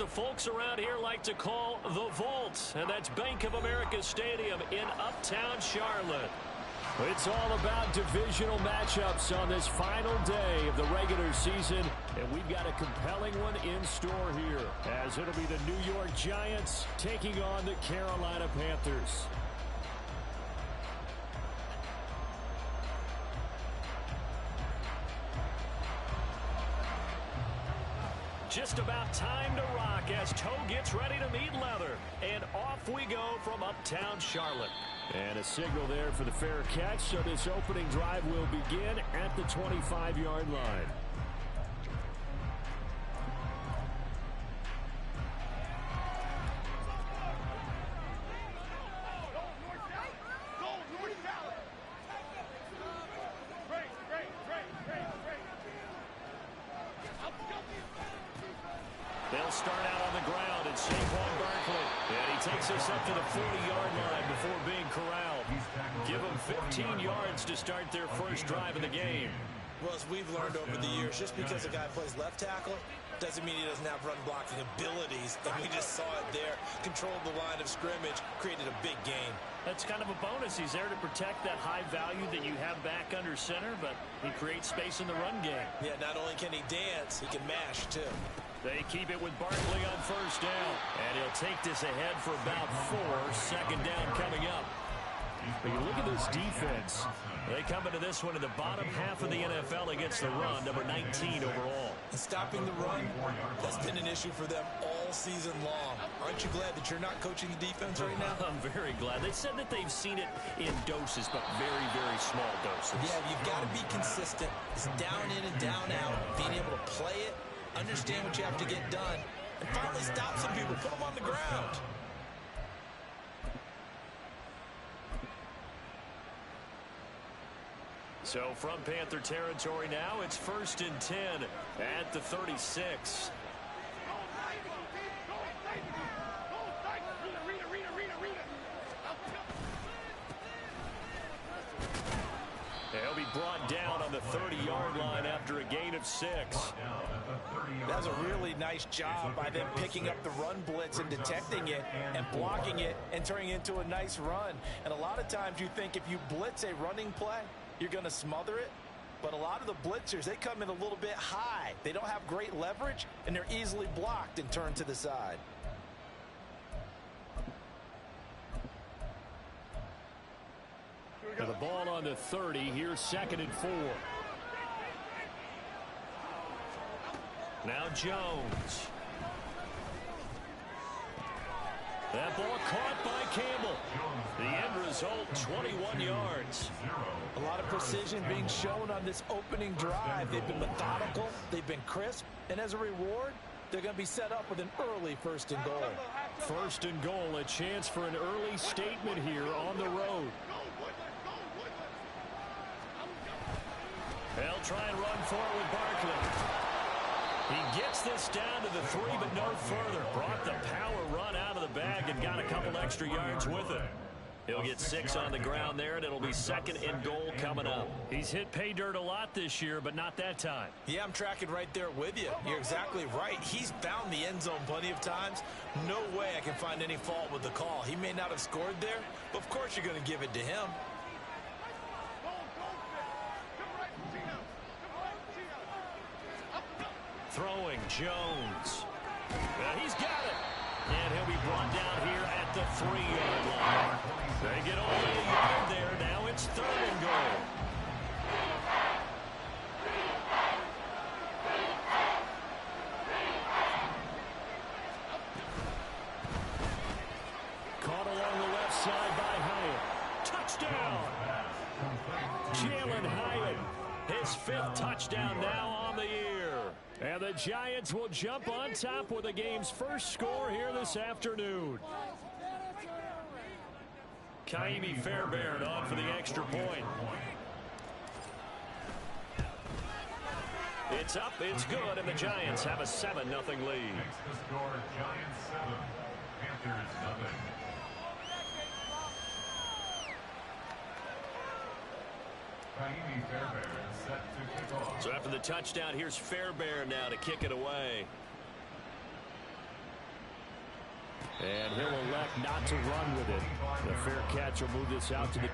folks around here like to call the Vault, and that's Bank of America Stadium in Uptown Charlotte. It's all about divisional matchups on this final day of the regular season, and we've got a compelling one in store here, as it'll be the New York Giants taking on the Carolina Panthers. Just about time to rock as Toe gets ready to meet leather. And off we go from Uptown Charlotte. And a signal there for the fair catch, so this opening drive will begin at the 25-yard line. They'll start out on the ground at Saquon Barkley. And he takes us up to the 40-yard line before being corralled. Give them 15 yards to start their first drive of the game. Well, as we've learned over the years, just because a guy plays left tackle doesn't mean he doesn't have run blocking abilities. And we just saw it there. Controlled the line of scrimmage, created a big gain. That's kind of a bonus. He's there to protect that high value that you have back under center, but he creates space in the run game. Yeah, not only can he dance, he can mash, too. They keep it with Barkley on first down. And he'll take this ahead for about 4. Second down coming up. But you look at this defense. They come into this one in the bottom half of the NFL against the run, number 19 overall. And stopping the run, that's been an issue for them all season long. Aren't you glad that you're not coaching the defense right now? I'm very glad. They said that they've seen it in doses, but very, very small doses. Yeah, you've got to be consistent. It's down in and down out. Being able to play it, understand what you have to get done, and finally stop some people, put them on the ground. So from Panther territory now, it's 1st and 10 at the 36. He'll be brought down on the 30-yard line after a gain of 6. That was a really nice job by them picking up the run blitz and detecting it and blocking it and turning it into a nice run. And a lot of times you think if you blitz a running play, you're going to smother it. But a lot of the blitzers, they come in a little bit high. They don't have great leverage, and they're easily blocked and turned to the side. The ball on the 30. Here's 2nd and 4. Now Jones. That ball caught by Campbell. The end result, 21 yards. A lot of precision being shown on this opening drive. They've been methodical. They've been crisp. And as a reward, they're going to be set up with an early 1st and goal. 1st and goal, a chance for an early statement here on the road. They'll try and run for it with Barkley. He gets this down to the 3, but no further. Brought the power run out of the bag and got a couple extra yards with it. He'll get 6 on the ground there, and it'll be 2nd and goal coming up. He's hit pay dirt a lot this year, but not that time. Yeah, I'm tracking right there with you. You're exactly right. He's found the end zone plenty of times. No way I can find any fault with the call. He may not have scored there, but of course you're going to give it to him. Throwing Jones. He's got it. And he'll be brought down here at the 3-yard line. They get only a yard there. Now it's 3rd and goal. Caught along the left side by Hyatt. Touchdown. Jalen Hyatt. His 5th touchdown now on the year. And the Giants will jump on top with the game's first score here this afternoon. Kaimi Fairbairn on for the extra point. It's up, it's good, and the Giants have a 7-0 lead. Next to score, Giants 7, Panthers 0. Kaimi Fairbairn set to kick off. So after the touchdown, here's Fairbairn now to kick it away. And he'll elect not to run with it. The fair catch will move this out to the...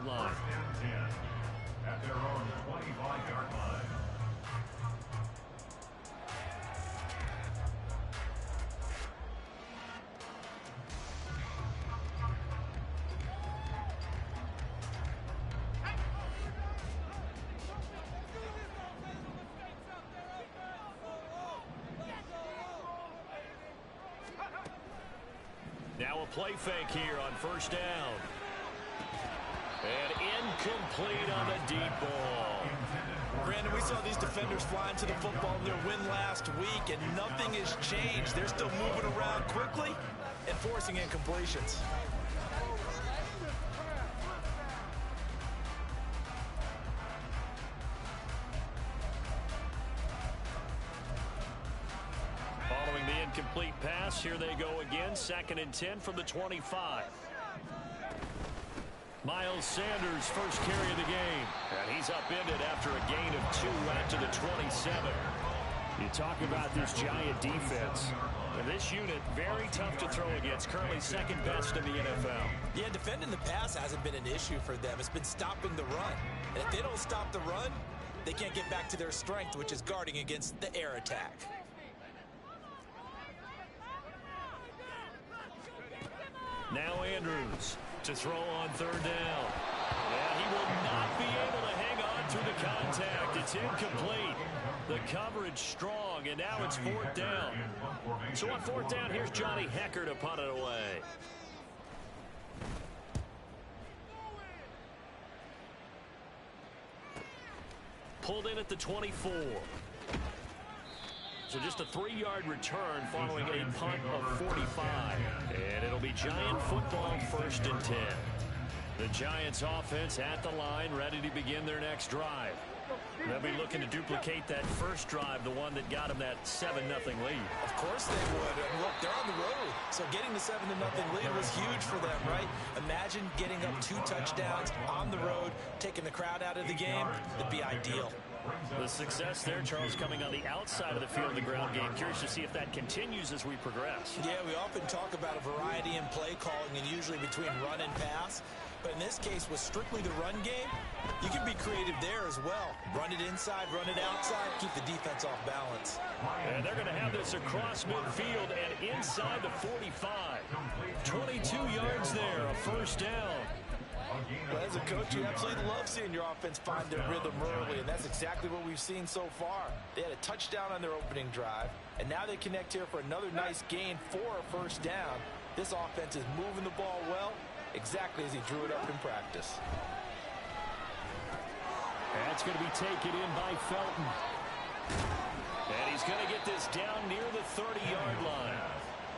line. First and 10 at their own 25-yard line. Now a play fake here on first down. And incomplete on the deep ball. Brandon, we saw these defenders flying to the football in their win last week, and nothing has changed. They're still moving around quickly and forcing incompletions. Following the incomplete pass, here they go again. 2nd and 10 from the 25. Miles Sanders, first carry of the game. And he's upended after a gain of 2 out to the 27. You talk about this Giant defense. And this unit, very tough to throw against. Currently 2nd best in the NFL. Yeah, defending the pass hasn't been an issue for them. It's been stopping the run. And if they don't stop the run, they can't get back to their strength, which is guarding against the air attack. Now Andrews to throw on third down. And he will not be able to hang on through the contact. It's incomplete. The coverage strong, and now it's fourth down. So on fourth down, here's Johnny Hekker to punt it away. Pulled in at the 24. So just a 3-yard return following a punt of 45. And it'll be Giant football, 1st and 10. The Giants offense at the line, ready to begin their next drive. They'll be looking to duplicate that first drive, the one that got them that 7-0 lead. Of course they would. And look, they're on the road. So getting the 7-0 lead was huge for them, right? Imagine getting up 2 touchdowns on the road, taking the crowd out of the game. It'd be ideal. The success there, Charles, coming on the outside of the field, the ground game. Curious to see if that continues as we progress. Yeah, we often talk about a variety in play calling and usually between run and pass. But in this case, with strictly the run game, you can be creative there as well. Run it inside, run it outside, keep the defense off balance. And they're going to have this across midfield and inside the 45. 22 yards there, a first down. Well, as a coach, you absolutely love seeing your offense find their rhythm early, and that's exactly what we've seen so far. They had a touchdown on their opening drive, and now they connect here for another nice gain for a first down. This offense is moving the ball well, exactly as he drew it up in practice. That's going to be taken in by Felton. And he's going to get this down near the 30-yard line.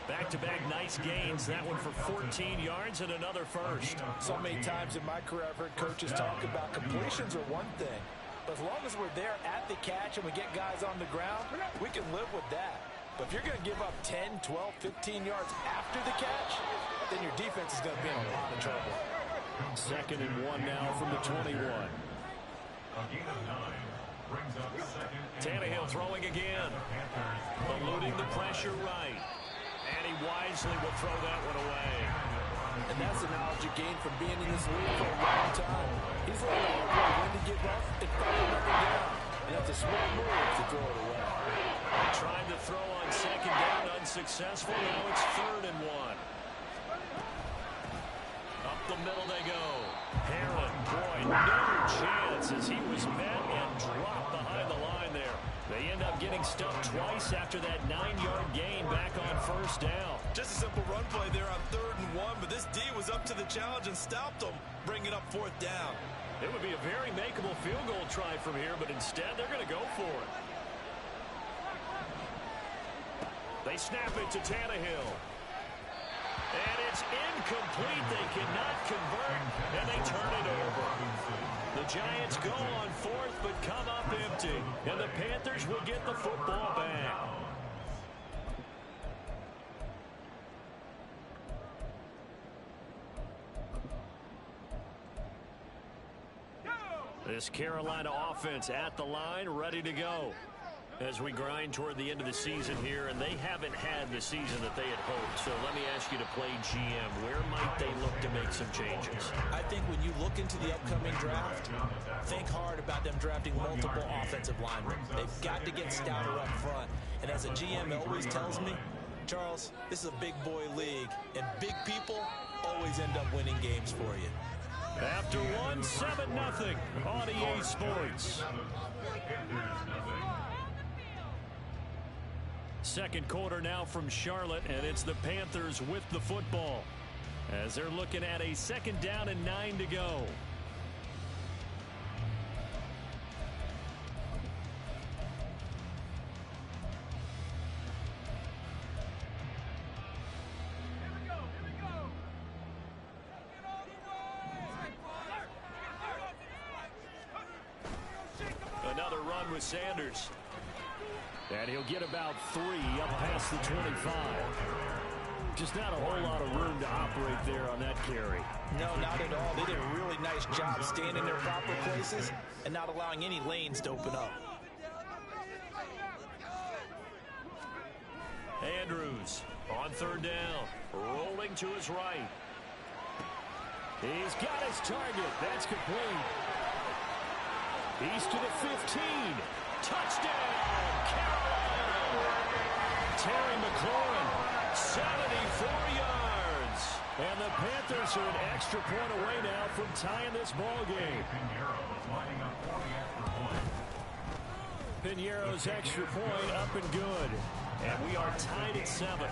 Back-to-back nice gains. That one for 14 yards and another first. So many times in my career, I've heard coaches talk about completions are one thing. But as long as we're there at the catch and we get guys on the ground, we can live with that. But if you're going to give up 10, 12, 15 yards after the catch, then your defense is going to be in a lot of trouble. 2nd and 1 now from the 21. Tannehill throwing again. Eluding the pressure right. And he wisely will throw that one away. And that's the knowledge you gain from being in this league for a long time. He's learning how to play when to give up and follow nothing down. And that's a smart move to throw it away. Trying to throw on 2nd down, unsuccessful. Now it's 3rd and 1. Up the middle they go. Herron, boy, no chance as he was met and dropped behind the line there. They end up getting stuffed twice after that 9-yard gain back on first down. Just a simple run play there on 3rd and 1, but this D was up to the challenge and stopped them, bringing up 4th down. It would be a very makeable field goal try from here, but instead they're going to go for it. They snap it to Tannehill. And it's incomplete. They cannot convert, and they turn it over. The Giants go on 4th, but come up empty. And the Panthers will get the football back. This Carolina offense at the line, ready to go. As we grind toward the end of the season here, and they haven't had the season that they had hoped. So let me ask you to play GM. Where might they look to make some changes? I think when you look into the upcoming draft, think hard about them drafting multiple offensive linemen. They've got to get stouter up front. And as a GM always tells me, Charles, this is a big boy league, and big people always end up winning games for you. After one, 7-0 on EA Sports. Second quarter now from Charlotte, and it's the Panthers with the football as they're looking at a 2nd down and 9 to go. Another run with Sanders. And he'll get about 3 up past the 25. Just not a whole lot of room to operate there on that carry. No, not at all. They did a really nice job staying in their proper places and not allowing any lanes to open up. Andrews on 3rd down, rolling to his right. He's got his target. That's complete. He's to the 15. Touchdown, Carolina! Terry McLaurin, 74 yards. And the Panthers are an extra point away now from tying this ball game. Piñeiro's extra point up and good. And we are tied at 7.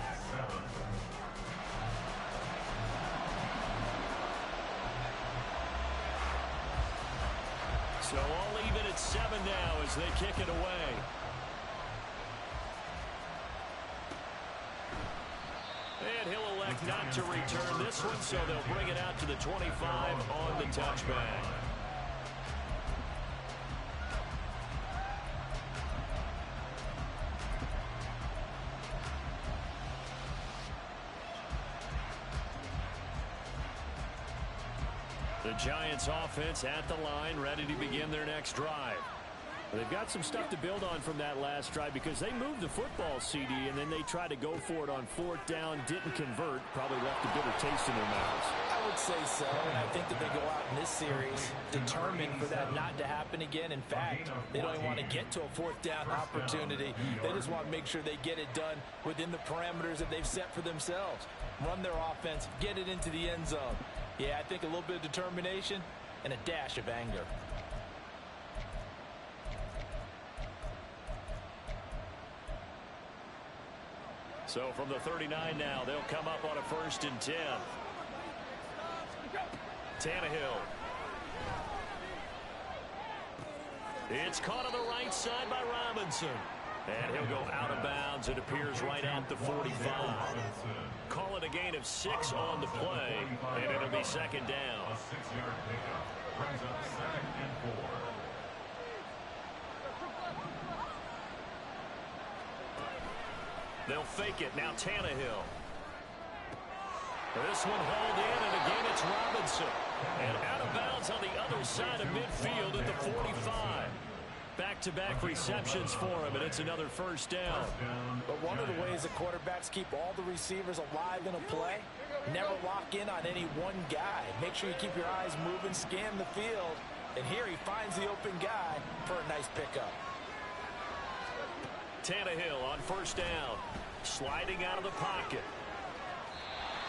So all even at 7 now as they kick it away. And he'll elect not to return this one, so they'll bring it out to the 25 on the touchback. The Giants offense at the line, ready to begin their next drive. They've got some stuff to build on from that last drive because they moved the football, CD, and then they tried to go for it on 4th down, didn't convert, probably left a bitter taste in their mouths. I would say so, and I think that they go out in this series determined for that not to happen again. In fact, they don't even want to get to a 4th down opportunity. They just want to make sure they get it done within the parameters that they've set for themselves. Run their offense, get it into the end zone. Yeah, I think a little bit of determination and a dash of anger. So from the 39 now, they'll come up on a 1st and 10. Tannehill. It's caught on the right side by Robinson. And he'll go out of bounds. It appears right at the 45. Call it a gain of 6 on the play, and it'll be 2nd down. A 6-yard pickup brings up 2nd and 4. They'll fake it. Now Tannehill. This one hauled in, and again it's Robinson. And out of bounds on the other side of midfield at the 45. Back-to-back receptions for him, and it's another 1st down. But one of the ways that quarterbacks keep all the receivers alive in a play, never lock in on any one guy. Make sure you keep your eyes moving, scan the field. And here he finds the open guy for a nice pickup. Tannehill on 1st down. Sliding out of the pocket.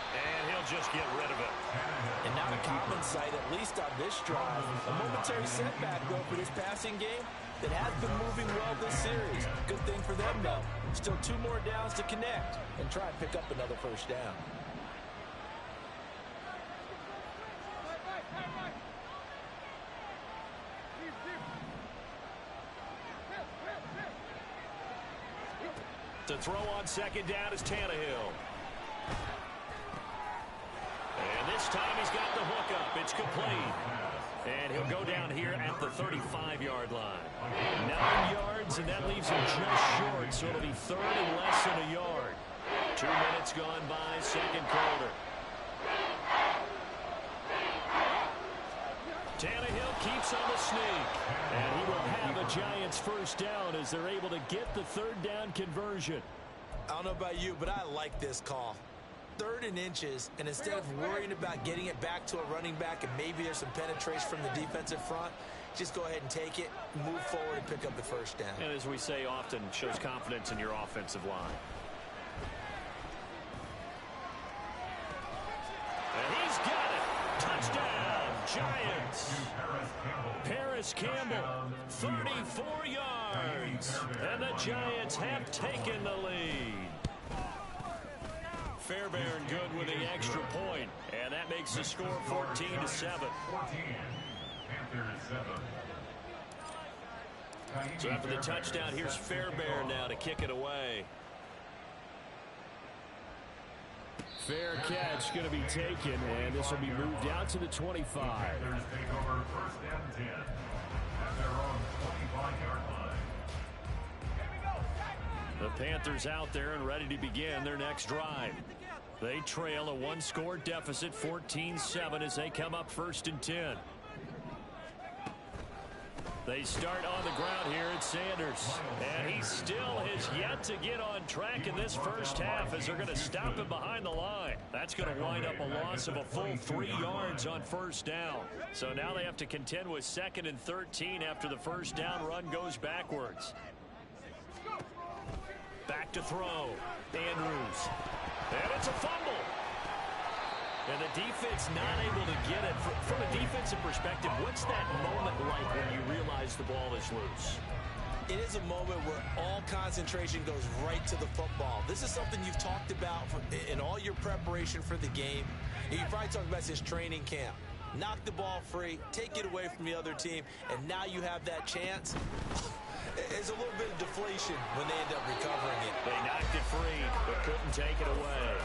And he'll just get rid of it. And not a common sight, at least on this drive. A momentary setback, though, for this passing game that has been moving well this series. Good thing for them, though. Still 2 more downs to connect and try and pick up another 1st down. To throw on 2nd down is Tannehill. And this time he's got the hookup. It's complete. And he'll go down here at the 35-yard line. 9 yards, and that leaves him just short, so it'll be 3rd and less than a yard. 2 minutes gone by, 2nd quarter. Tannehill keeps on the sneak. And he will have a Giants 1st down as they're able to get the 3rd down conversion. I don't know about you, but I like this call. 3rd and inches, and instead of worrying about getting it back to a running back and maybe there's some penetration from the defensive front, just go ahead and take it, move forward, and pick up the 1st down. And as we say often, shows confidence in your offensive line. And he's got it. Touchdown, Giants. Paris Campbell, 34 yards. And the Giants have taken the lead. Fairbairn good with the extra point, and that makes the score 14-7. 14. Panthers 7. So after the touchdown, here's Fairbairn now to kick it away. Fair catch going to be taken, and this will be moved out to the 25. Panthers take over 1st and 10 at their own 25-yard line. The Panthers out there and ready to begin their next drive. They trail a 1-score deficit, 14-7, as they come up 1st and 10. They start on the ground here at Sanders. And he still has yet to get on track in this 1st half as they're going to stop him behind the line. That's going to wind up a loss of a full 3 yards on 1st down. So now they have to contend with 2nd and 13 after the 1st down run goes backwards. Back to throw. Andrews. And it's a fumble. And the defense not able to get it. From a defensive perspective, what's that moment like when you realize the ball is loose? It is a moment where all concentration goes right to the football. This is something you've talked about in all your preparation for the game. You probably talked about since training camp. Knock the ball free, take it away from the other team, and now you have that chance. It's a little bit of deflation when they end up recovering it. They knocked it free, but couldn't take it away.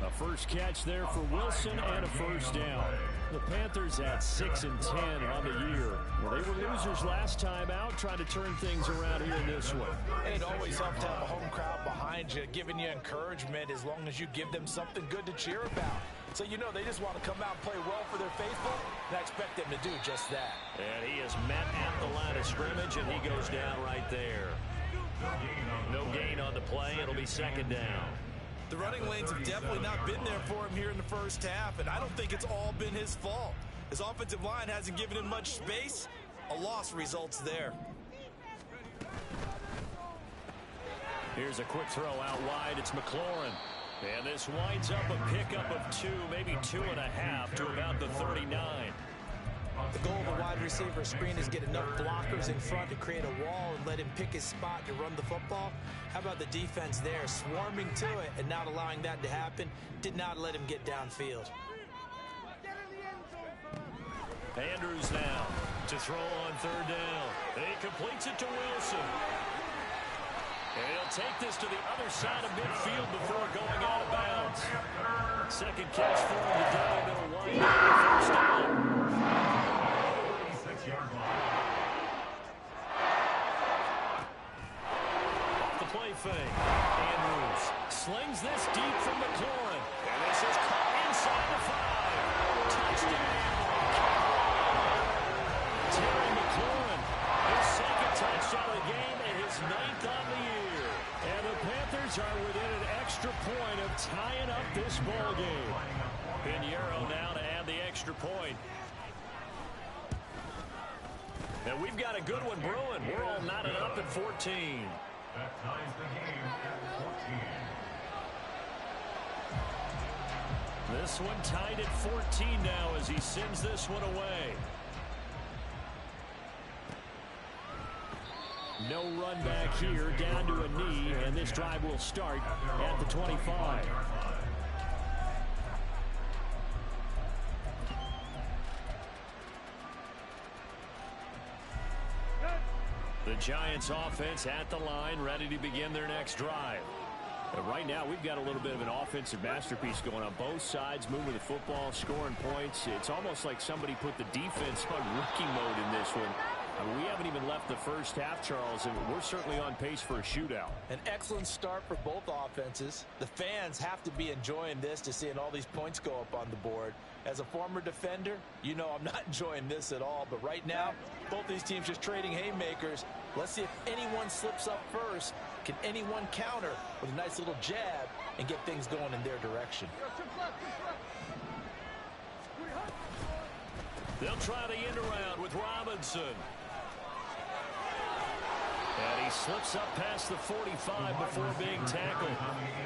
A first catch there for Wilson and a first down. The Panthers at 6-10 on the year. Well, they were losers last time out, trying to turn things around here in this one. And it always helps to have a home crowd behind you, giving you encouragement as long as you give them something good to cheer about. So you know they just want to come out and play well for their faithful, and I expect them to do just that. And he is met at the line of scrimmage, and he goes down right there. No gain on the play. It'll be second down. The running lanes have definitely not been there for him here in the first half, and I don't think it's all been his fault. His offensive line hasn't given him much space. A loss results there. Here's a quick throw out wide. It's McLaurin. And this winds up a pickup of 2, maybe 2.5 to about the 39. The goal of a wide receiver screen is get enough blockers in front to create a wall and let him pick his spot to run the football. How about the defense there, swarming to it and not allowing that to happen? Did not let him get downfield. Andrews now to throw on third down. And he completes it to Wilson. And he'll take this to the other side of midfield before going out of bounds. Second catch for him today. That'll wind up the first down. 6-yard line. Off the play fake. Andrews slings this deep from McLaurin. And this is caught inside the 5. Touchdown. Terry McLaurin, his second touchdown of the game and his 9th on the year. And the Panthers are within an extra point of tying up this ball game. Pinheiro now to add the extra point. And we've got a good one brewing. We're all knotted up at 14. That ties the game at 14. This one tied at 14 now as he sends this one away. No run back here, down to a knee, and this drive will start at the 25. The Giants offense at the line, ready to begin their next drive. But right now, we've got a little bit of an offensive masterpiece going on both sides, moving the football, scoring points. It's almost like somebody put the defense on rookie mode in this one. I mean, we haven't even left the first half, Charles, and we're certainly on pace for a shootout. An excellent start for both offenses. The fans have to be enjoying this to seeing all these points go up on the board. As a former defender, you know I'm not enjoying this at all. But right now, both these teams just trading haymakers. Let's see if anyone slips up first. Can anyone counter with a nice little jab and get things going in their direction? They'll try the end around with Robinson. And he slips up past the 45 before being tackled.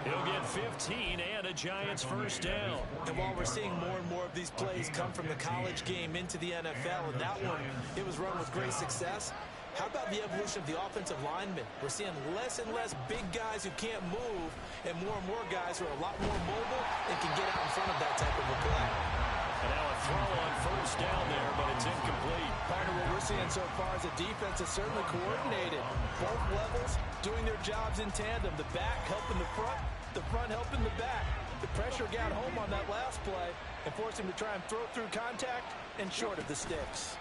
He'll get 15 and a Giants first down. And while we're seeing more and more of these plays come from the college game into the NFL, and that one, it was run with great success. How about the evolution of the offensive linemen? We're seeing less and less big guys who can't move and more guys who are a lot more mobile and can get out in front of that type of a play. And now a throw on first down there, but it's incomplete. Part of what we're seeing so far is the defense is certainly coordinated. Both levels doing their jobs in tandem. The back helping the front helping the back. The pressure got home on that last play and forced him to try and throw through contact and short of the sticks.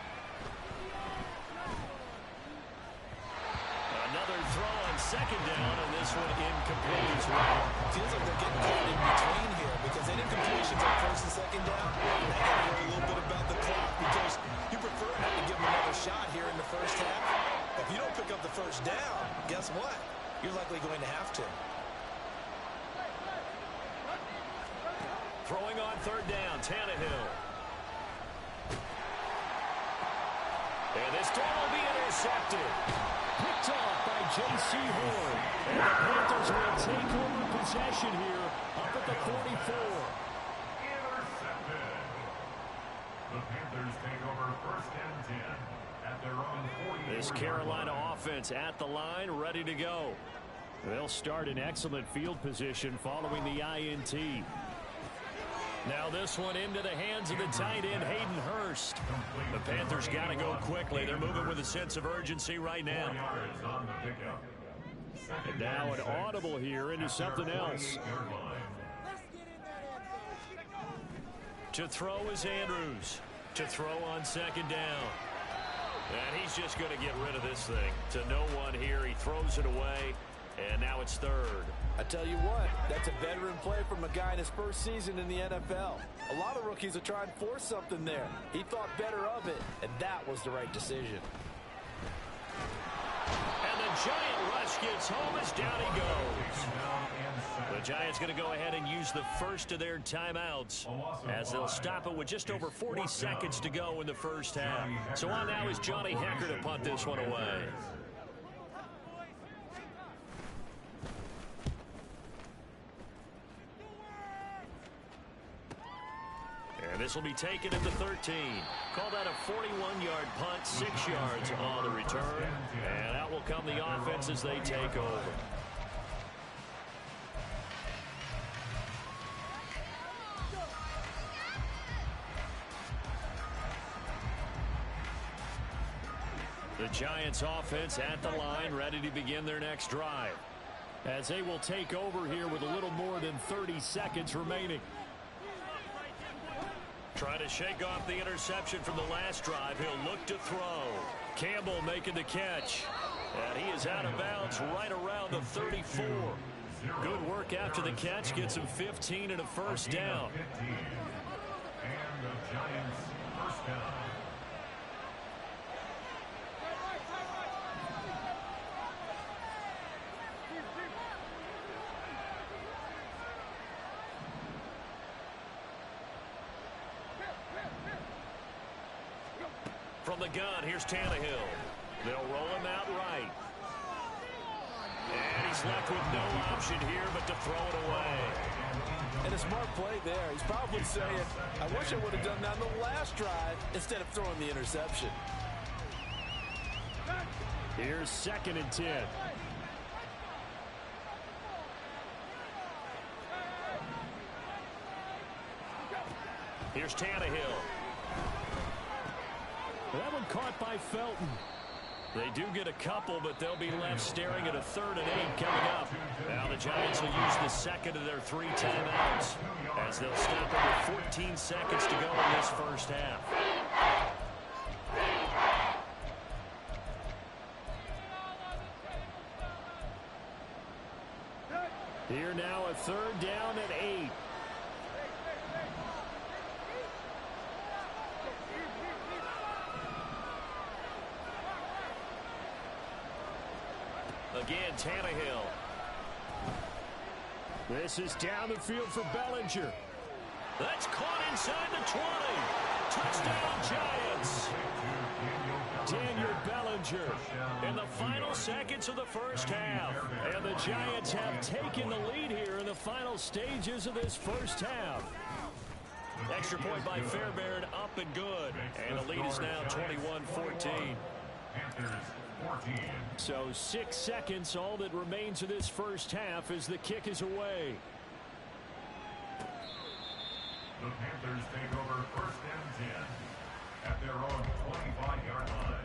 Another throw on second down, and this one incomplete as well. Feels like they're getting caught in between here because any incompletions on first and second down, they got to worry a little bit about the clock because you prefer not to give them another shot here in the first half. If you don't pick up the first down, guess what? You're likely going to have to. Throwing on third down, Tannehill. And this throw will be intercepted. Picked off by J.C. Horn. And the Panthers will take over possession here up at the 44. The Panthers take over 1st and 10 at their own 40. This Carolina offense at the line, ready to go. They'll start in excellent field position following the INT. Now this one into the hands of the tight end, Hayden Hurst. The Panthers got to go quickly. They're moving with a sense of urgency right now. And now an audible here into something else. To throw is Andrews. To throw on 2nd down. And he's just going to get rid of this thing. To no one here. He throws it away. And now it's 3rd. I tell you what, that's a veteran play from a guy in his first season in the NFL. A lot of rookies are trying to force something there. He thought better of it, and that was the right decision. And the Giant rush gets home as down he goes. The Giants going to go ahead and use the first of their timeouts as they'll stop it with just over 40 seconds to go in the first half. So on now is Johnny Hekker to punt this one away. And this will be taken at the 13. Called out a 41-yard punt, 6 yards on the return. And out will come the offense as they take over. The Giants offense at the line, ready to begin their next drive. As they will take over here with a little more than 30 seconds remaining. Trying to shake off the interception from the last drive. He'll look to throw. Campbell making the catch. And he is out of bounds right around the 34. Good work after the catch. Gets him 15 and a first down. And the Giants first down. From the gun, here's Tannehill. They'll roll him out right. And he's left with no option here but to throw it away. And a smart play there. He's probably saying, I wish I would have done that on the last drive instead of throwing the interception. Here's 2nd and 10. Here's Tannehill. That one caught by Felton. They do get a couple, but they'll be left staring at a 3rd and 8 coming up. Now the Giants will use the second of their 3 timeouts as they'll stop it with 14 seconds to go in this first half. Here now a 3rd down and 8. Again, Tannehill. This is down the field for Bellinger. That's caught inside the 20. Touchdown, Giants. Daniel Bellinger in the final seconds of the first half. And the Giants have taken the lead here in the final stages of this first half. Extra point by Fairbairn, up and good. And the lead is now 21-14. So 6 seconds, all that remains of this first half as the kick is away. The Panthers take over 1st and 10 at their own 25-yard line.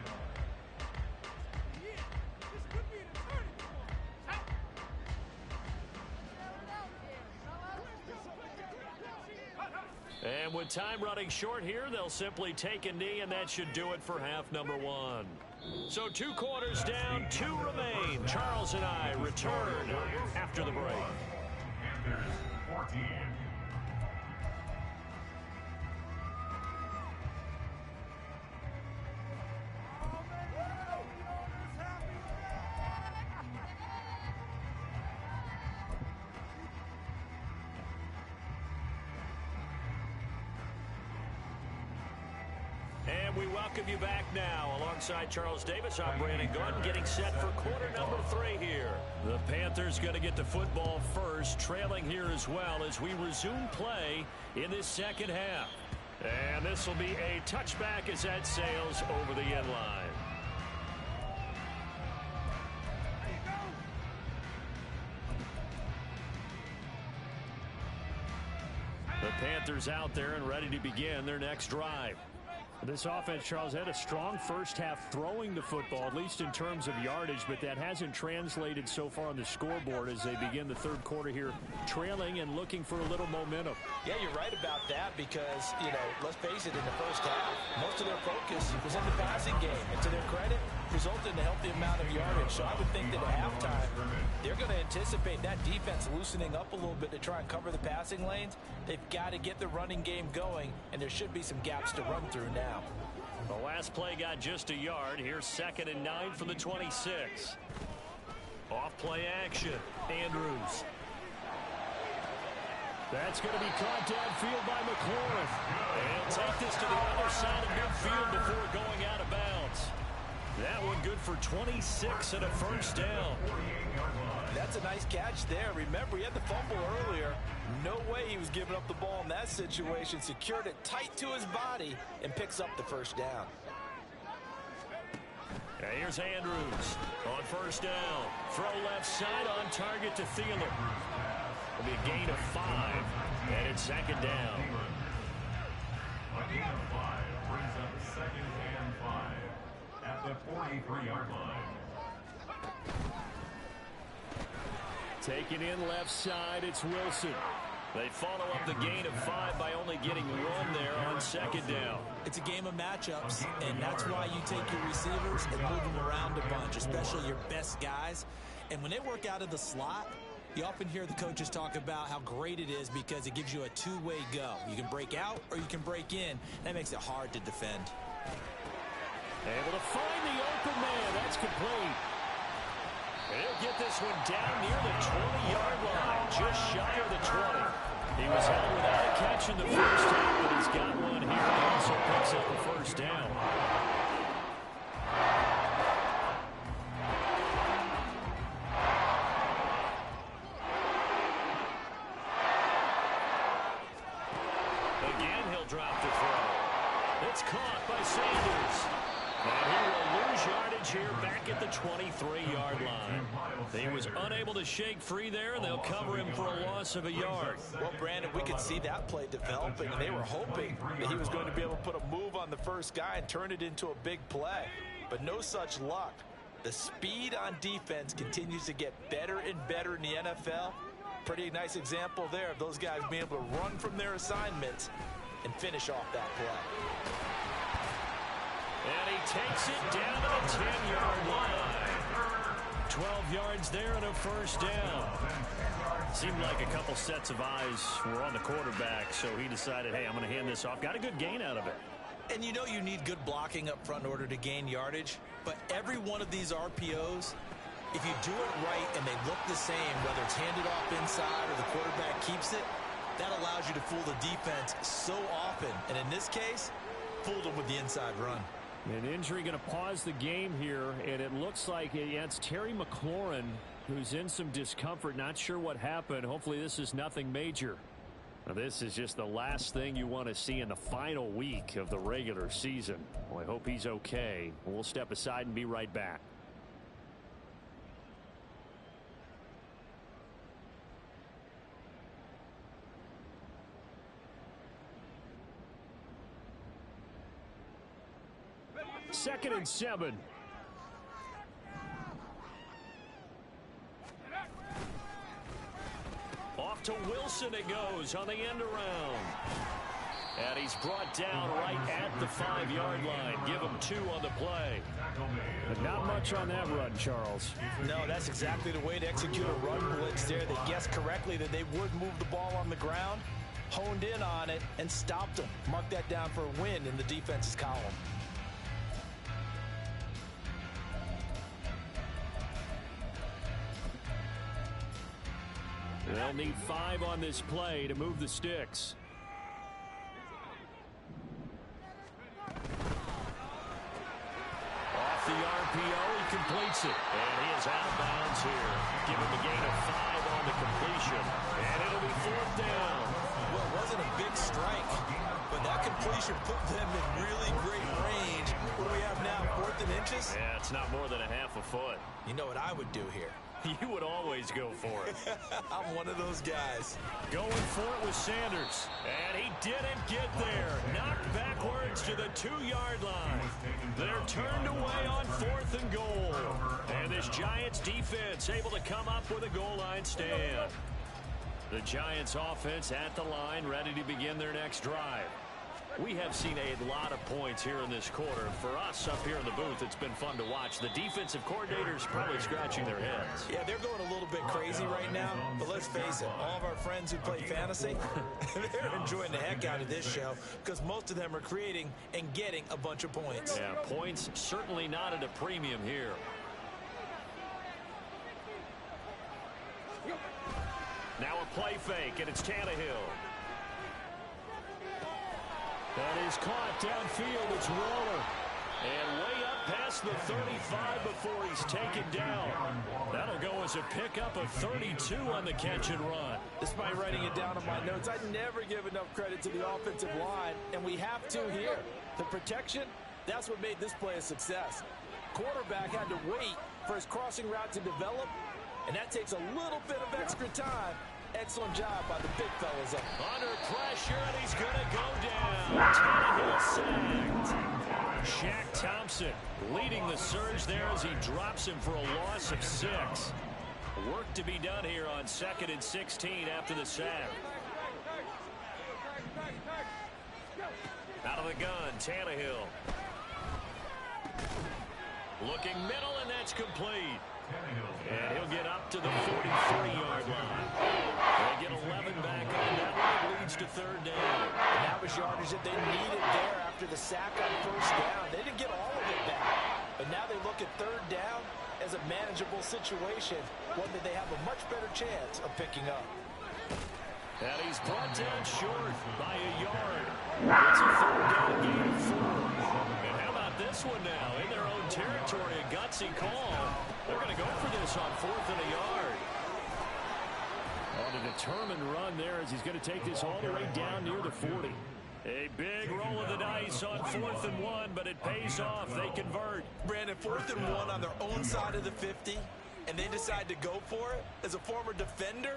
And with time running short here, they'll simply take a knee, and that should do it for half number 1. So 2 quarters down, 2 remain. Charles and I return after the break. Panthers 14. And we welcome you back now. Alongside Charles Davis, I'm Brandon Gaudin, getting set for quarter number 3 here. The Panthers going to get the football first, trailing here as well as we resume play in this second half. And this will be a touchback as that sails over the end line. The Panthers out there and ready to begin their next drive. This offense, Charles, had a strong first half throwing the football, at least in terms of yardage, but that hasn't translated so far on the scoreboard as they begin the third quarter here, trailing and looking for a little momentum. Yeah, you're right about that because, let's face it, in the first half, most of their focus was in the passing game. And to their credit, resulted in a healthy amount of yardage. So I would think that at halftime, they're going to anticipate that defense loosening up a little bit to try and cover the passing lanes. They've got to get the running game going, and there should be some gaps to run through now. The last play got just a yard. Here's 2nd and 9 from the 26. Off play action. Andrews. That's going to be caught downfield by McLaurin. And he'll take this to the other side of midfield before going out of bounds. That one good for 26 and a first down. That's a nice catch there. Remember, he had the fumble earlier. No way he was giving up the ball in that situation. Secured it tight to his body and picks up the first down. And here's Andrews on first down. Throw left side on target to Thielen. It'll be a gain of 5, and it's 2nd down. A gain of 5 brings up 2nd and 5 at the 43-yard line. Taking in left side, it's Wilson. They follow up the gain of 5 by only getting 1 there on 2nd down. It's a game of matchups, and that's why you take your receivers and move them around a bunch, especially your best guys. And when they work out of the slot, you often hear the coaches talk about how great it is because it gives you a two-way go. You can break out or you can break in. That makes it hard to defend. Able to find the open man. That's complete. He'll get this one down near the 20-yard line, just shy of the 20. He was held without a catch in the first half, but he's got one here. He also picks up a first down. Again, he'll drop the throw. It's caught by Sanders. And he will lose yardage here back at the 23-yard line. He was unable to shake free there, and they'll cover him for a loss of a yard. Well, Brandon, we could see that play developing, and they were hoping that he was going to be able to put a move on the first guy and turn it into a big play. But no such luck. The speed on defense continues to get better and better in the NFL. Pretty nice example there of those guys being able to run from their assignments and finish off that play. And he takes it down to the 10-yard line. 12 yards there and a first down. Seemed like a couple sets of eyes were on the quarterback, so he decided, hey, I'm going to hand this off. Got a good gain out of it. And you know you need good blocking up front in order to gain yardage, but every one of these RPOs, if you do it right and they look the same, whether it's handed off inside or the quarterback keeps it, that allows you to fool the defense so often. And in this case, fooled them with the inside run. An injury going to pause the game here, and it looks like it's Terry McLaurin who's in some discomfort. Not sure what happened. Hopefully this is nothing major. Now, this is just the last thing you want to see in the final week of the regular season. Well, I hope he's okay. We'll step aside and be right back. Second and 7. Off to Wilson it goes on the end around. And he's brought down right at the 5-yard line. Give him 2 on the play. But not much on that run, Charles. No, that's exactly the way to execute a run blitz there. They guessed correctly that they would move the ball on the ground, honed in on it, and stopped them. Mark that down for a win in the defense's column. They'll need 5 on this play to move the sticks. Off the RPO, he completes it. And he is out of bounds here. Give him a gain of 5 on the completion. And it'll be 4th down. Well, it wasn't a big strike, but that completion put them in really great range. What do we have now, 4th and inches? Yeah, it's not more than a half a foot. You know what I would do here? You would always go for it. I'm one of those guys. Going for it with Sanders. And he didn't get there. Knocked backwards to the 2-yard line. They're turned away on 4th and goal. And this Giants defense able to come up with a goal line stand. The Giants offense at the line, ready to begin their next drive. We have seen a lot of points here in this quarter. For us up here in the booth, it's been fun to watch. The defensive coordinators probably scratching their heads. Yeah, they're going a little bit crazy right now. But let's face it, all of our friends who play fantasy, they're enjoying the heck out of this show because most of them are creating and getting a bunch of points. Yeah, points certainly not at a premium here. Now a play fake, and it's Tannehill. That is caught downfield. It's Waller. And way up past the 35 before he's taken down. That'll go as a pickup of 32 on the catch and run. Despite writing it down on my notes, I never give enough credit to the offensive line, and we have to here. The protection, that's what made this play a success. Quarterback had to wait for his crossing route to develop, and that takes a little bit of extra time. Excellent job by the big fellas up. Under pressure, and he's going to go down. Tannehill sacked. Shaq Thompson leading the surge there as he drops him for a loss of 6. Work to be done here on 2nd and 16 after the sack. Out of the gun, Tannehill. Looking middle, and that's complete. And he'll get up to the 43-yard line. They get 11 back on that one. It leads to 3rd down. And that was yardage that they needed there after the sack on 1st down. They didn't get all of it back. But now they look at 3rd down as a manageable situation, one that they have a much better chance of picking up. And he's brought down short by a yard. It's a 3rd down gain of 4. And how about this one now? In their own territory, a gutsy call. They're going to go for this on 4th and a yard. On a determined run there as he's going to take this all the way down near the 40. A big roll of the dice on 4th and 1, but it pays off. They convert. Brandon, 4th and 1 on their own side of the 50, and they decide to go for it. As a former defender,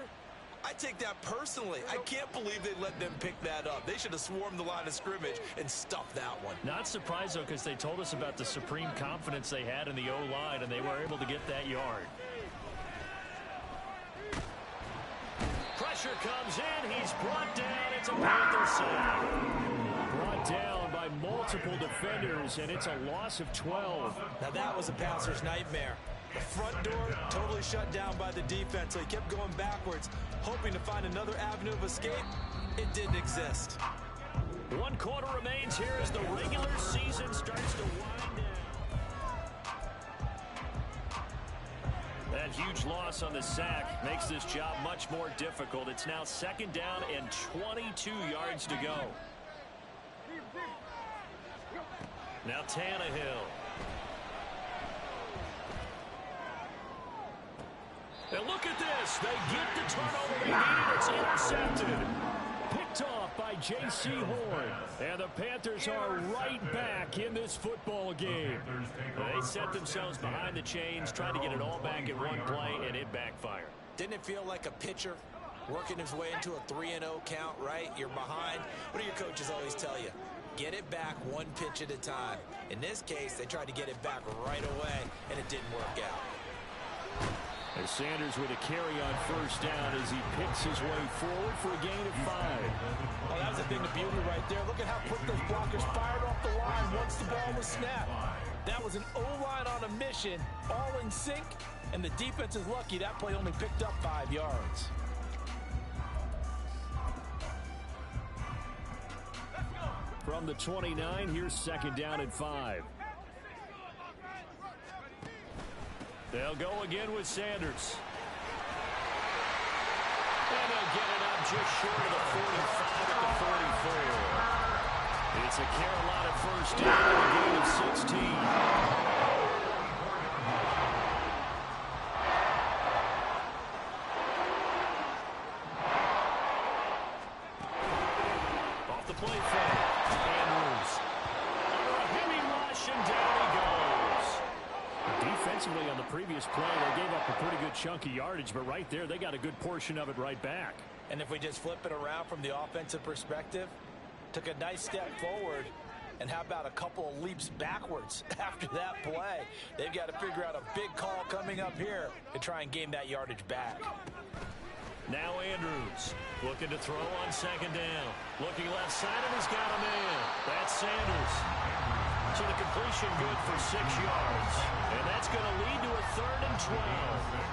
I take that personally. I can't believe they let them pick that up. They should have swarmed the line of scrimmage and stuffed that one. Not surprised, though, because they told us about the supreme confidence they had in the O-line, and they were able to get that yard. Pressure comes in. He's brought down. It's a Panther sack. Brought down by multiple defenders, and it's a loss of 12. Now that was a passer's nightmare. The front door totally shut down by the defense, so he kept going backwards, hoping to find another avenue of escape. It didn't exist. 1 quarter remains here as the regular season starts to wind down. That huge loss on the sack makes this job much more difficult. It's now 2nd down and 22 yards to go. Now Tannehill. And look at this. They get the turnover they needed. It's intercepted. Picked off by J.C. Horn. And the Panthers are right back in this football game. They set themselves behind the chains, trying to get it all back in one play, and it backfired. Didn't it feel like a pitcher working his way into a 3-0 count, right? You're behind. What do your coaches always tell you? Get it back 1 pitch at a time. In this case, they tried to get it back right away, and it didn't work out. As Sanders with a carry on 1st down as he picks his way forward for a gain of 5. Oh, that was a thing of beauty right there. Look at how quick those blockers fired off the line once the ball was snapped. That was an O-line on a mission, all in sync, and the defense is lucky that play only picked up 5 yards. From the 29, here's 2nd down and 5. They'll go again with Sanders. And they'll get it up just short of the 45 at the 44. It's a Carolina 1st down and a gain of 16. Off the play fake. Andrews. Under a heavy rush, and down he goes. Defensively on the previous play, they gave up a pretty good chunk of yardage, but right there, they got a good portion of it right back. And if we just flip it around from the offensive perspective, took a nice step forward, and how about a couple of leaps backwards after that play? They've got to figure out a big call coming up here to try and gain that yardage back. Now Andrews looking to throw on second down. Looking left side, and he's got a man. That's Sanders. So the completion good for 6 yards. And that's going to lead to a 3rd and 12.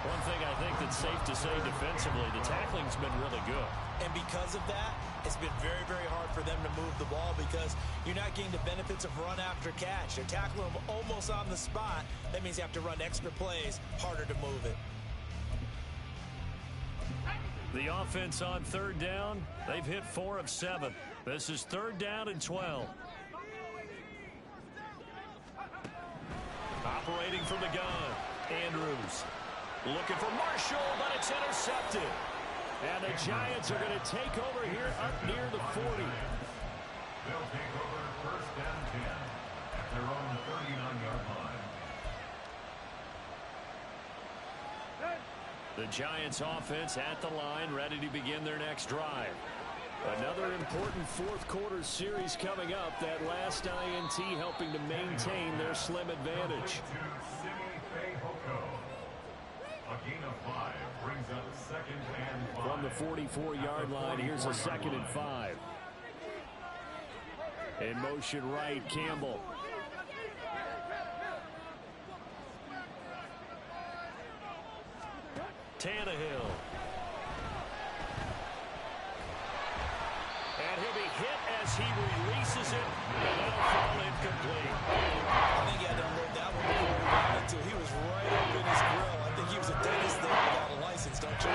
One thing I think that's safe to say defensively, the tackling's been really good. And because of that, it's been very, very hard for them to move the ball because you're not getting the benefits of run after catch. They're tackling them almost on the spot. That means you have to run extra plays, harder to move it. The offense on 3rd down, they've hit 4 of 7. This is 3rd down and 12. Operating from the gun, Andrews. Looking for Marshall, but it's intercepted. And the Giants are going to take over here up near the 40. They'll take over 1st and 10 at their own 39-yard line. The Giants offense at the line, ready to begin their next drive. Another important 4th quarter series coming up. That last INT helping to maintain their slim advantage. A gain of 5 brings up 2nd and 5. From the 44-yard line, here's a 2nd and 5. In motion right, Campbell. Tannehill. And he'll be hit as he releases it, and it'll fall incomplete. I think he had to unload that one before he ran into. He was right up in his grill. I think he was a dentist there without a license, don't you?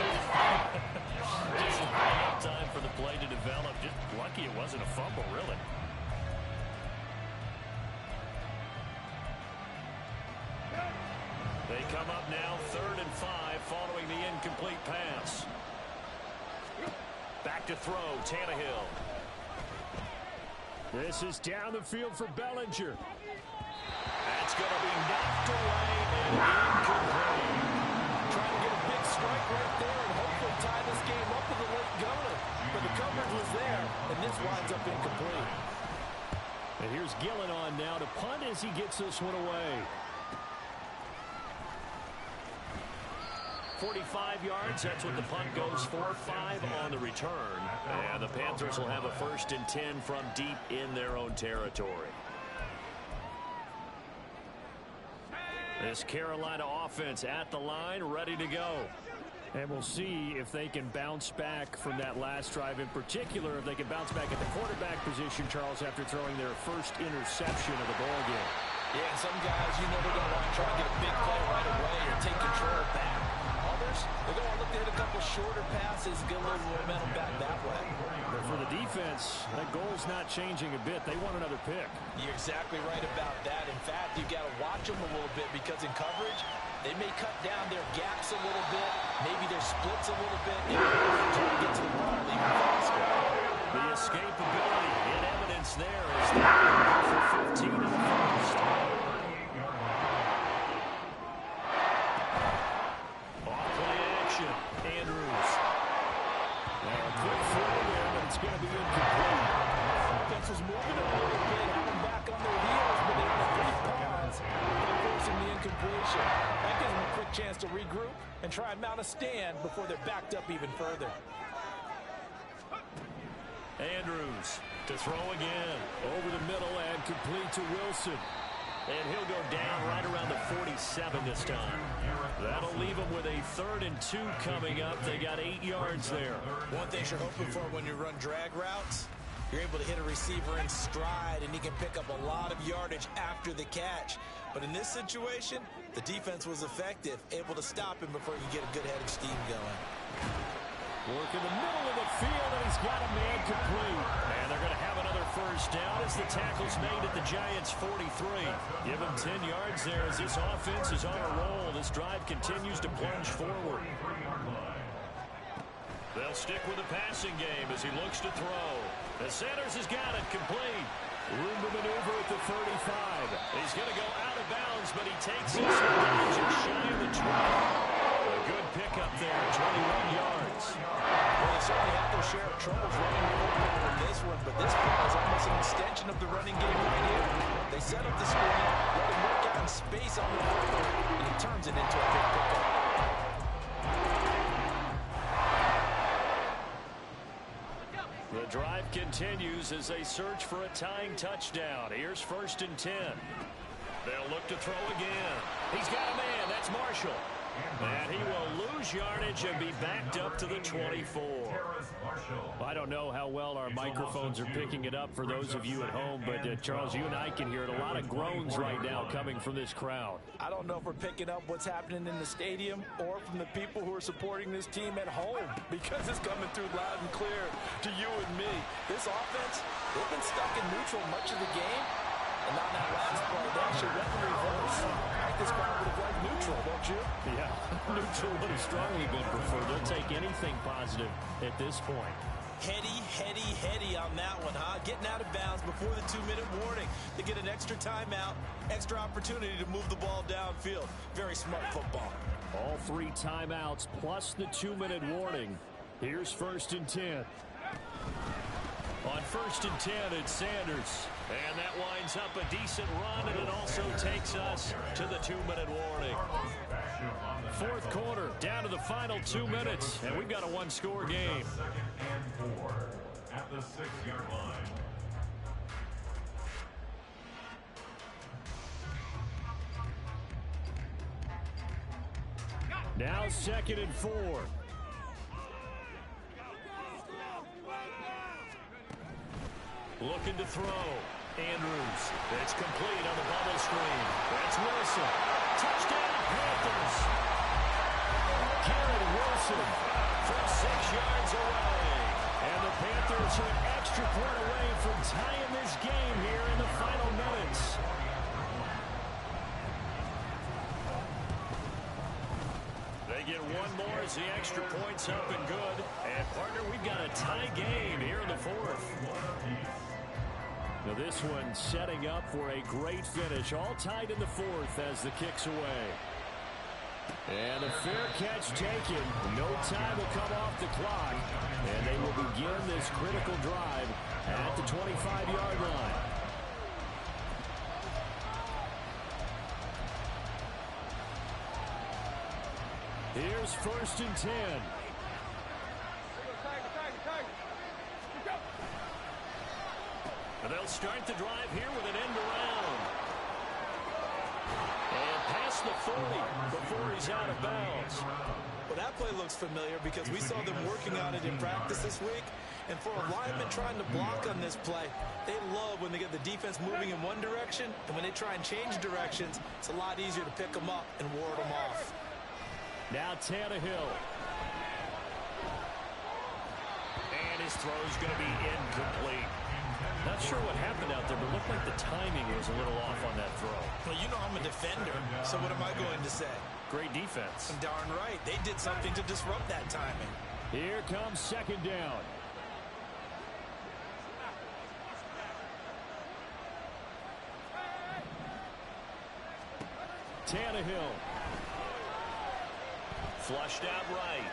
Just enough time for the play to develop. Just lucky it wasn't a fumble, really. They come up now 3rd and 5 following the incomplete pass. Back to throw, Tannehill. This is down the field for Bellinger. That's going to be knocked away and incomplete. Trying to get a big strike right there and hopefully tie this game up with a late gunner. But the coverage was there, and this winds up incomplete. And here's Gillen on now to punt as he gets this one away. 45 yards, that's what the punt goes for. 5 on the return. And the Panthers will have a 1st and 10 from deep in their own territory. This Carolina offense at the line, ready to go. And we'll see if they can bounce back from that last drive in particular, if they can bounce back at the quarterback position, Charles, after throwing their first interception of the ball game. Yeah, and some guys, you know, they're going to want to try to get a big play right away or take control back. Others, they're going to look to hit a couple shorter passes, get a little momentum back that way. But for the defense, that goal's not changing a bit. They want another pick. You're exactly right about that. In fact, you've got to watch them a little bit because in coverage, they may cut down their gaps a little bit, maybe their splits a little bit, and try to get to the ball even faster. The escapability in evidence there as they go for 15 in the first. Off-play action, Andrews. Now a quick throw there, but it's going to be incomplete. Offense was moving a little bit, having back on their heels, but they had a brief pause. They're forcing the incompletion. That gives them a quick chance to regroup and try and mount a stand before they're backed up even further. Andrews to throw again. Over the middle and complete to Wilson. And he'll go down right around the 47 this time. That'll leave them with a 3rd and 2 coming up. They got 8 yards there. One thing you're hoping for when you run drag routes, you're able to hit a receiver in stride, and he can pick up a lot of yardage after the catch. But in this situation, the defense was effective, able to stop him before he could get a good head of steam going. Work in the middle of the field, and he's got a man complete. And they're going to have another 1st down as the tackle's made at the Giants' 43. Give them 10 yards there as this offense is on a roll. This drive continues to plunge forward. They'll stick with the passing game as he looks to throw. And Sanders has got it complete. Room to maneuver at the 35. He's going to go out of bounds, but he takes it just shy of the 20. A good pickup there, 21 yards. Well, they certainly had their share of troubles running the football in this one, but this play is almost an extension of the running game right here. They set up the screen, let him work out in space on the football, and he turns it into a big pickup. The drive continues as they search for a tying touchdown. Here's 1st and 10. They'll look to throw again. He's got a man. That's Marshall. And he will lose yardage and be backed up to the 24. I don't know how well our microphones are picking it up for those of you at home, but Charles, you and I can hear it. A lot of groans right now coming from this crowd. I don't know if we're picking up what's happening in the stadium or from the people who are supporting this team at home, because it's coming through loud and clear to you and me. This offense, they've been stuck in neutral much of the game, and on that last play, they actually went in reverse. I think this crowd would have liked neutral, don't you? Yeah, neutral would have strongly been preferred. They'll take anything positive at this point. Heady on that one, huh? Getting out of bounds before the 2-minute warning. They get an extra timeout, extra opportunity to move the ball downfield. Very smart football. All 3 timeouts plus the 2-minute warning. Here's 1st and 10. On 1st and 10, it's Sanders. And that winds up a decent run, and it also takes us to the 2-minute warning. 4th quarter, down to the final 2 minutes, and we've got a 1-score game. 2nd and 4 at the 6-yard line. Now 2nd and 4. Looking to throw. Andrews. It's complete on the bubble screen. That's Wilson. Touchdown, Panthers. Garrett Wilson from 6 yards away. And the Panthers are an extra point away from tying this game here in the final minutes. They get one more as the extra point's up and good. And, partner, we've got a tie game here in the 4th. Now this one setting up for a great finish. All tied in the 4th as the kick's away. And a fair catch taken. No time will come off the clock. And they will begin this critical drive at the 25-yard line. Here's 1st and 10. And they'll start the drive here with an end around. And past the 40 before he's out of bounds. Well, that play looks familiar because we saw them working on it in practice this week. And for a lineman trying to block on this play, they love when they get the defense moving in one direction. And when they try and change directions, it's a lot easier to pick them up and ward them off. Now Tannehill. And his throw's going to be incomplete. Not sure what happened out there, but it looked like the timing was a little off on that throw. Well, you know I'm a defender, so what am I going to say? Great defense. Darn right. They did something to disrupt that timing. Here comes 2nd down. Tannehill. Flushed out right.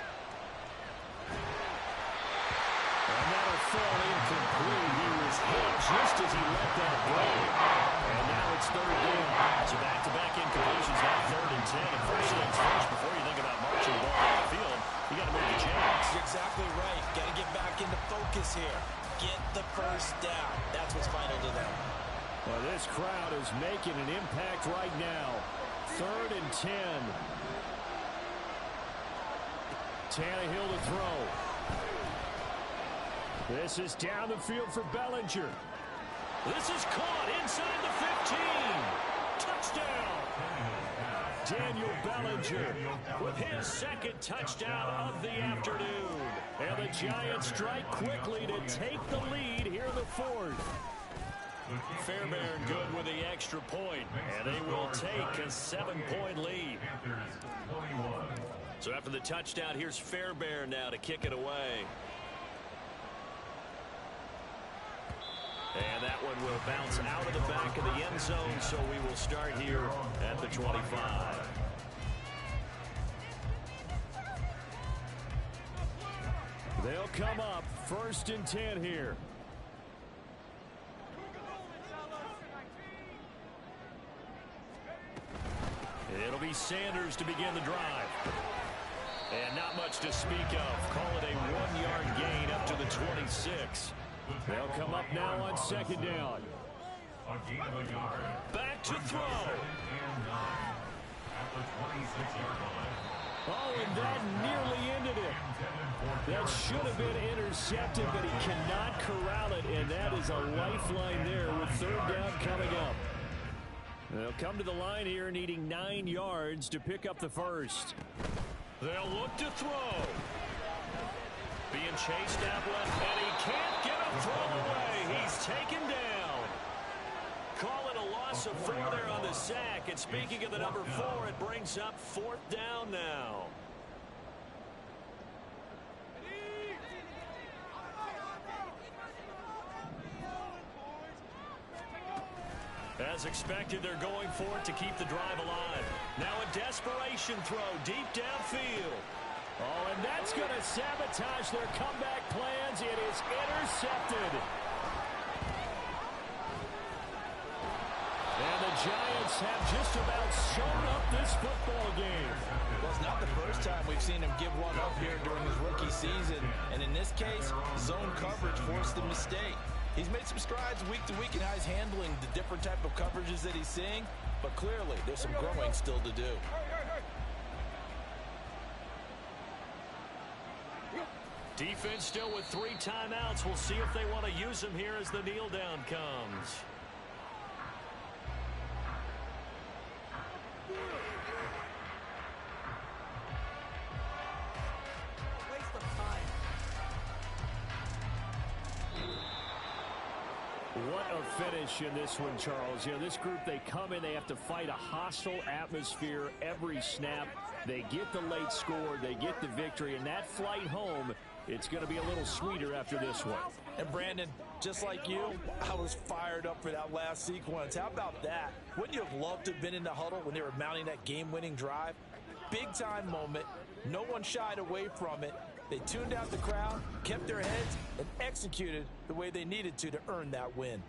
And that'll fall incomplete. He was hit just as he let that go. And now it's 3rd down. So back-to-back incompletions, now 3rd and 10. And first things first, before you think about marching the ball down the field, you got to move the chains. You're exactly right. Got to get back into focus here. Get the first down. That's what's vital to them. Well, this crowd is making an impact right now. 3rd and 10. Tannehill to throw. This is down the field for Bellinger. This is caught inside the 15. Touchdown. Daniel Bellinger with his 2nd touchdown of the afternoon. And the Giants strike quickly to take the lead here in the 4th. Fairbairn good with the extra point, and they will take a 7-point lead. So after the touchdown, here's Fairbairn now to kick it away. And that one will bounce out of the back of the end zone, so we will start here at the 25. They'll come up 1st and 10 here. It'll be Sanders to begin the drive. And not much to speak of. Call it a 1-yard gain up to the 26. They'll come up now on 2nd down. Back to throw. Oh, and that nearly ended it. That should have been intercepted, but he cannot corral it, and that is a lifeline there with 3rd down coming up. They'll come to the line here needing 9 yards to pick up the 1st. They'll look to throw. Being chased out left, and he can't get a throw away. He's taken down. Call it a loss of 4 there on the sack. And speaking of the number 4, it brings up 4th down now. As expected, they're going for it to keep the drive alive. Now a desperation throw deep downfield. Oh, and that's going to sabotage their comeback plans. It is intercepted. And the Giants have just about sewn up this football game. Well, it's not the first time we've seen him give one up here during his rookie season. And in this case, zone coverage forced the mistake. He's made some strides week to week in how he's handling the different type of coverages that he's seeing. But clearly, there's some growing still to do. Defense still with 3 timeouts. We'll see if they want to use them here as the kneel down comes. What a finish in this one, Charles. You know, this group, they come in, they have to fight a hostile atmosphere every snap. They get the late score, they get the victory, and that flight home, it's going to be a little sweeter after this one. And Brandon, just like you, I was fired up for that last sequence. How about that? Wouldn't you have loved to have been in the huddle when they were mounting that game-winning drive? Big-time moment. No one shied away from it. They tuned out the crowd, kept their heads, and executed the way they needed to earn that win.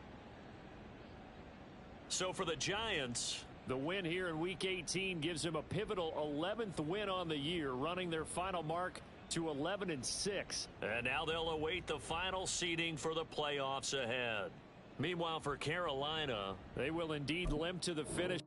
So for the Giants, the win here in Week 18 gives them a pivotal 11th win on the year, running their final mark to 11-6. And now they'll await the final seeding for the playoffs ahead. Meanwhile, for Carolina, they will indeed limp to the finish.